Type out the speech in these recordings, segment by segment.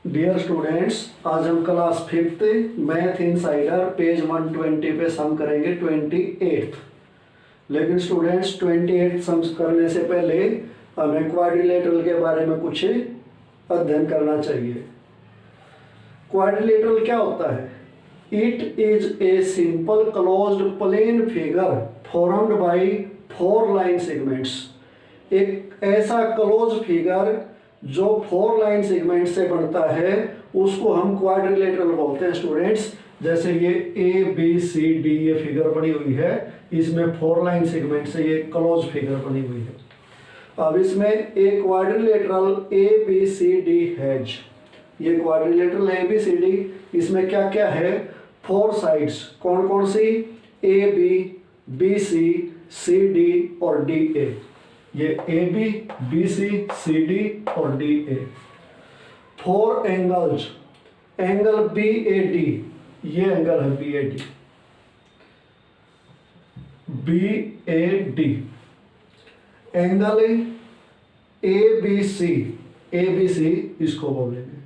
Dear students, आज हम class 5th math insider page 120 पे सम करेंगे 28th। लेकिन स्टूडेंट्स 28th सम करने से पहले हमें क्वाड्रिलेटरल के बारे में कुछ अध्ययन करना चाहिए। क्वाड्रिलेटरल क्या होता है? It is a simple closed plane figure formed by 4 line segments. एक ऐसा क्लोज फिगर जो 4 लाइन सेगमेंट से बनता है उसको हम क्वाड्रिलेटरल बोलते हैं स्टूडेंट्स। जैसे ये ए बी सी डी ये फिगर बनी हुई है, इसमें 4 लाइन सेगमेंट से ये क्लोज फिगर बनी हुई है। अब इसमें एक quadrilateral A B C D has, ये quadrilateral A B C D, इसमें क्या क्या है? 4 साइड्स। कौन कौन सी? A B C C D और डी ए। ये A B C C D और D A. 4 angles, angle B A D, ये एंगल है B A D, B A D. Angle A B C इसको बोलेंगे।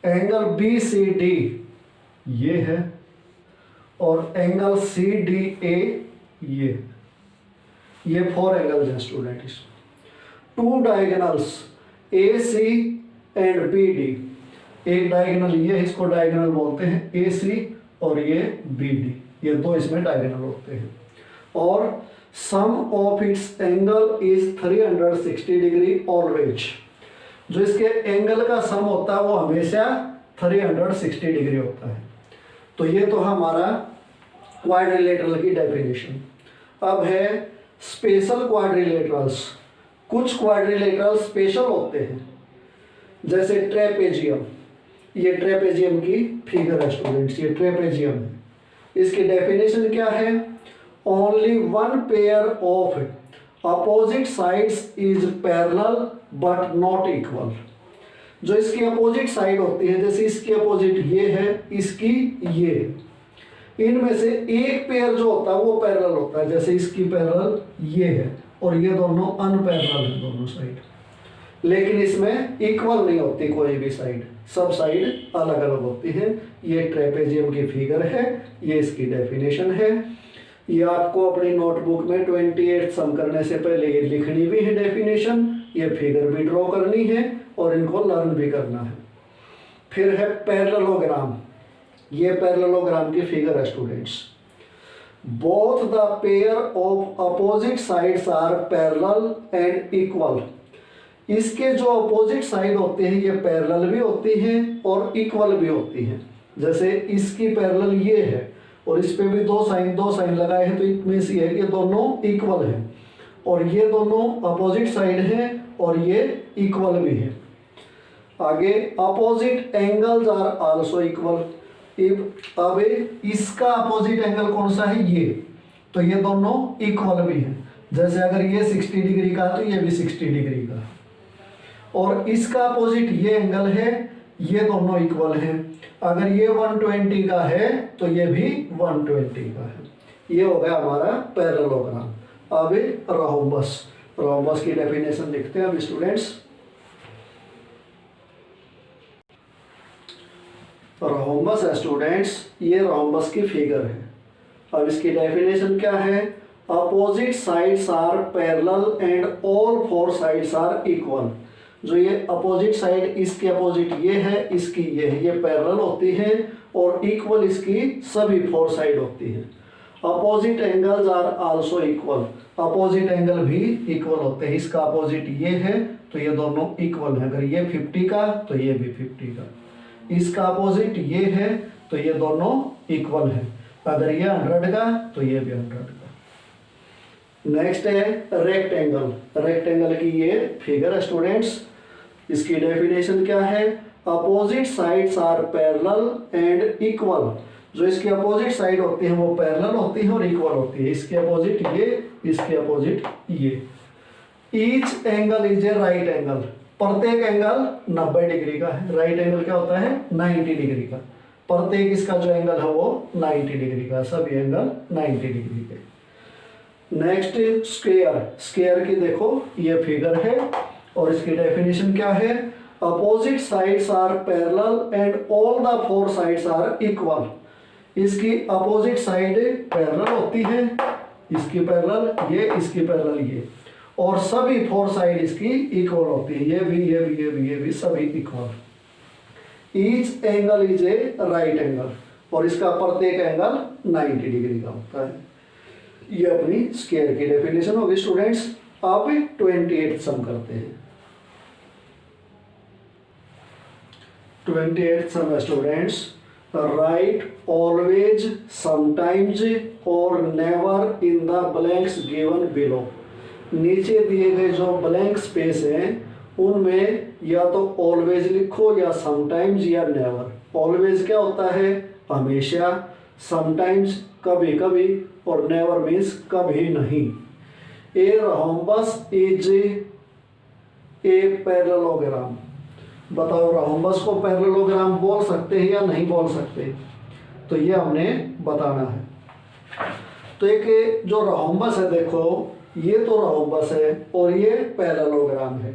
एंगल बी सी डी ये है, और एंगल सी डी ए ये 4 angles हैं स्टूडेंट। इसमें 2 diagonals A C and B D. एक डायगोनल ये, इसको डायगोनल बोलते हैं ए सी, और ये बी डी, ये 2 इसमें डायगोनल होते हैं। और sum of its angle is 360 degree always. जो इसके एंगल का सम होता है वो हमेशा 360 डिग्री होता है। तो ये तो हमारा क्वाड्रिलेटरल की डेफिनेशन। अब है स्पेशल क्वाड्रिलेटरल्स। कुछ क्वाड्रिलेटरल स्पेशल होते हैं, जैसे ट्रेपेजियम। ये ट्रेपेजियम की फिगर है स्टूडेंट्स, ये ट्रेपेजियम है। इसकी डेफिनेशन क्या है? Only 1 pair of opposite sides is parallel but not equal. जो इसकी अपोजिट साइड होती है, जैसे इसकी अपोजिट ये है, इसकी ये है, इनमें से एक पेयर जो होता है वो पैरेलल होता है। जैसे इसकी पैरेलल ये है और ये दोनों अनपैरेलल है दोनों साइड। लेकिन इसमें इक्वल नहीं होती कोई भी साइड, सब साइड अलग अलग होती है। ये ट्रेपेजियम की फिगर है, ये इसकी डेफिनेशन है। ये आपको अपनी नोटबुक में 28 सम करने से पहले ये लिखनी भी है डेफिनेशन, ये फिगर भी ड्रॉ करनी है और इनको लर्न भी करना है। फिर है पैरेललोग्राम। ये पैरेललोग्राम की फिगर है students. Both the pair of opposite sides are parallel and equal. इसके जो अपोजिट साइड होते हैं ये पैरेलल भी होती हैं और इक्वल भी होती हैं। जैसे इसकी पैरेलल ये है और इस पे भी दो साइन लगाए हैं, तो इट मींस ये कि दोनों इक्वल हैं, और ये दोनों अपोजिट साइड हैं और ये इक्वल भी है। आगे opposite angles are also equal. अब इसका अपोजिट एंगल कौन सा है? ये, तो ये दोनों इक्वल भी हैं। जैसे अगर ये 60 डिग्री का तो ये भी 60 डिग्री का, और इसका अपोजिट ये एंगल है, ये दोनों इक्वल हैं। अगर ये 120 का है तो ये भी 120 का है। ये हो गया हमारा पैरेललोग्राम। अब रोम्बस, रोम्बस की डेफिनेशन देखते हैं अब स्टूडेंट्स। रोम्बस है स्टूडेंट्स, ये रोम्बस की फिगर है। अब इसकी डेफिनेशन क्या है? Opposite sides are parallel and all 4 sides are equal. जो ये अपोजिट साइड, इसके अपोजिट ये है, इसकी ये है, ये पैरेलल होती है और इक्वल इसकी सभी 4 साइड होती है। Opposite angles are also equal. Opposite angle भी इक्वल होते हैं। इसका अपोजिट ये है तो ये दोनों इक्वल है। अगर ये 50 का तो ये भी 50 का। इसका अपोजिट ये है तो ये दोनों इक्वल है। अगर ये 100 का तो ये भी 100 का। नेक्स्ट है रेक्टेंगल। रेक्टेंगल की ये फिगर है स्टूडेंट्स। इसकी डेफिनेशन क्या है? Opposite sides are parallel and equal. जो इसके अपोजिट साइड होती हैं वो पैरेलल होती हैं और इक्वल होती है। इसके अपोजिट ये, इसके अपोजिट ये। Each angle is a right angle. प्रत्येक एंगल 90 डिग्री का है। राइट एंगल क्या होता है? 90 डिग्री का। प्रत्येक इसका जो एंगल है वो 90 डिग्री का, सभी एंगल 90 डिग्री के। Next square. स्क्वायर की देखो ये फिगर है और इसकी डेफिनेशन क्या है? Opposite sides are parallel and all the four sides are equal. इसकी अपोजिट साइड पैरेलल होती है, इसकी पैरेलल ये, इसकी पैरेलल ये, और सभी फोर साइड इसकी इक्वल होती है, ये भी, ये भी, ये भी, ये भी, सभी equal. Each angle is a right angle, और इसका प्रत्येक एंगल 90 डिग्री का होता है। ये अपनी स्क्वायर की डेफिनेशन होगी स्टूडेंट्स। अब 28 सम करते हैं। 28 सम है स्टूडेंट्स। राइट ऑलवेज, समटाइम्स और never in the blanks given below. नीचे दिए गए जो ब्लैंक स्पेस हैं उनमें या तो ऑलवेज लिखो या समटाइम्स या नेवर। ऑलवेज क्या होता है? हमेशा, समटाइम्स कभी कभी, और नेवर मीन्स कभी नहीं। A rhombus is a parallelogram. बताओ रोम्बस को पैरेललोग्राम बोल सकते हैं या नहीं बोल सकते? तो ये हमने बताना है। तो एक जो रोम्बस है, देखो ये तो रोम्बस है और ये पैरेललोग्राम है,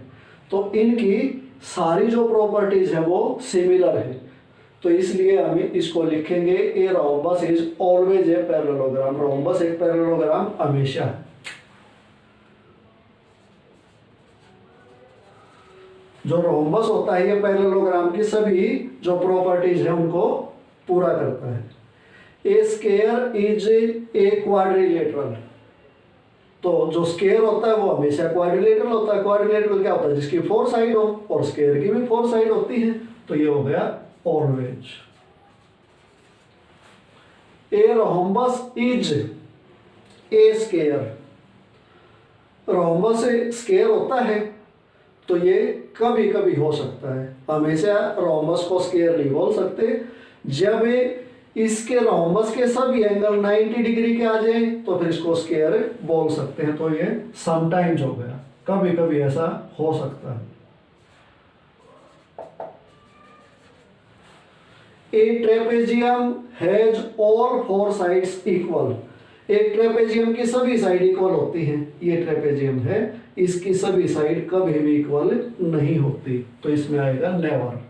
तो इनकी सारी जो प्रॉपर्टीज है वो सिमिलर है। तो इसलिए हम इसको लिखेंगे a rhombus is always a parallelogram. Rhombus एक पैरेललोग्राम हमेशा है। जो रोम्बस होता है ये पैरेललोग्राम की सभी जो प्रॉपर्टीज है उनको पूरा करता है। ए स्क्वायर इज ए क्वाड्रिलेटरल। तो जो स्क्वायर होता है वो हमेशा क्वाड्रिलेटरल होता है। क्वाड्रिलेटरल क्या होता है? जिसकी 4 साइड हो, और स्क्वायर की भी 4 साइड होती है। तो ये हो गया always. A rhombus is a square. Rhombus square होता है तो ये कभी कभी हो सकता है, हमेशा रोम्बस को स्क्वायर नहीं बोल सकते। जब इसके रोम्बस के सभी एंगल 90 डिग्री के आ जाए तो फिर इसको स्क्वायर बोल सकते हैं। तो ये समटाइम्स हो गया, कभी कभी ऐसा हो सकता है। A trapezium has all 4 sides equal. एक ट्रेपेजियम की सभी साइड इक्वल होती हैं। ये ट्रेपेजियम है, इसकी सभी साइड कभी भी इक्वल नहीं होती, तो इसमें आएगा never.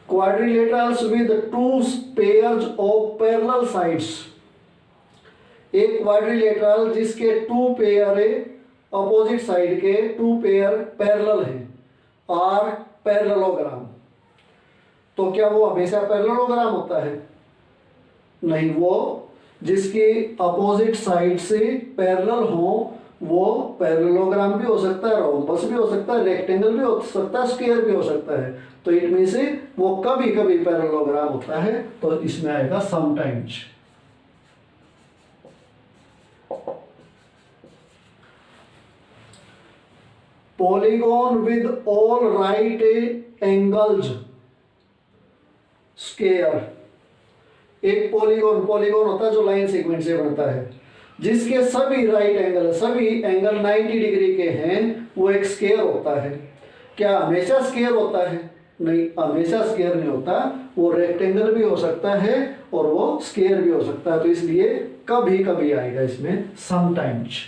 Quadrilaterals with 2 pairs of parallel sides. एक क्वाड्रिलेटरल जिसके 2 पेयर अपोजिट साइड के 2 पेयर पैरेलल हैं, आर पैरेललोग्राम। तो क्या वो हमेशा पैरेललोग्राम होता है? नहीं, वो जिसकी अपोजिट साइड से पैरेलल हो वो पैरेललोग्राम भी हो सकता है, रोम्बस भी हो सकता है, रेक्टेंगल भी हो सकता है, स्क्वायर भी हो सकता है। तो इट मींस वो कभी कभी पैरेललोग्राम होता है, तो इसमें आएगा sometimes. Polygon with all right angles square. एक पॉलीगॉन होता है जो लाइन सेगमेंट से बनता है, जिसके सभी राइट एंगल, सभी एंगल 90 डिग्री के हैं, वो एक स्क्वायर होता है। क्या हमेशा स्क्वायर होता है? नहीं, हमेशा स्क्वायर नहीं होता। वो रेक्टेंगल भी हो सकता है और वो स्क्वायर भी हो सकता है। तो इसलिए कभी कभी आएगा इसमें समटाइम्स।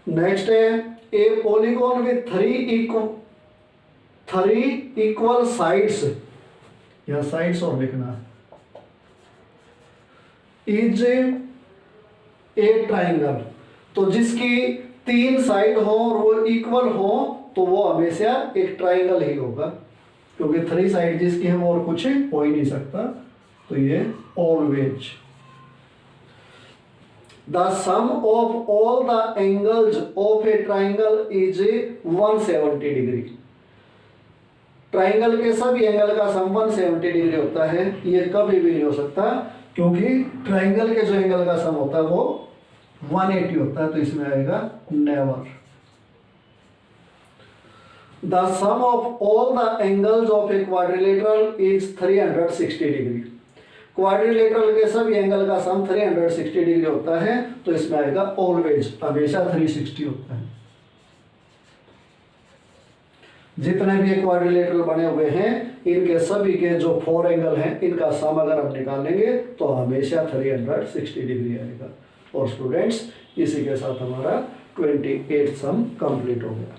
नेक्स्ट है ए पॉलीगॉन विद 3 इक्वल साइड्स, या साइड्स और लिखना, इज ए ट्राइंगल। तो जिसकी 3 साइड हो और वो इक्वल हो तो वो हमेशा एक ट्राइंगल ही होगा, क्योंकि 3 साइड जिसकी है वो और कुछ हो ही नहीं सकता। तो ये always. The sum of all the angles of a triangle is 170 degree. Triangle के सभी एंगल का सम 170 डिग्री होता है। ये कभी भी नहीं हो सकता, क्योंकि ट्राइंगल के जो एंगल का सम होता है वो 180 होता है। तो इसमें आएगा never. The sum of all the angles of a quadrilateral is 360 degree. Quadrilateral के सभी एंगल का सम 360 डिग्री होता है। तो इसमें आएगा ऑलवेज, हमेशा 360 होता है। जितने भी क्वाड्रिलेटरल बने हुए हैं इनके सभी के जो 4 एंगल हैं इनका सम अगर हम निकालेंगे तो हमेशा 360 डिग्री आएगा। और स्टूडेंट्स इसी के साथ हमारा 28 सम कंप्लीट हो गया।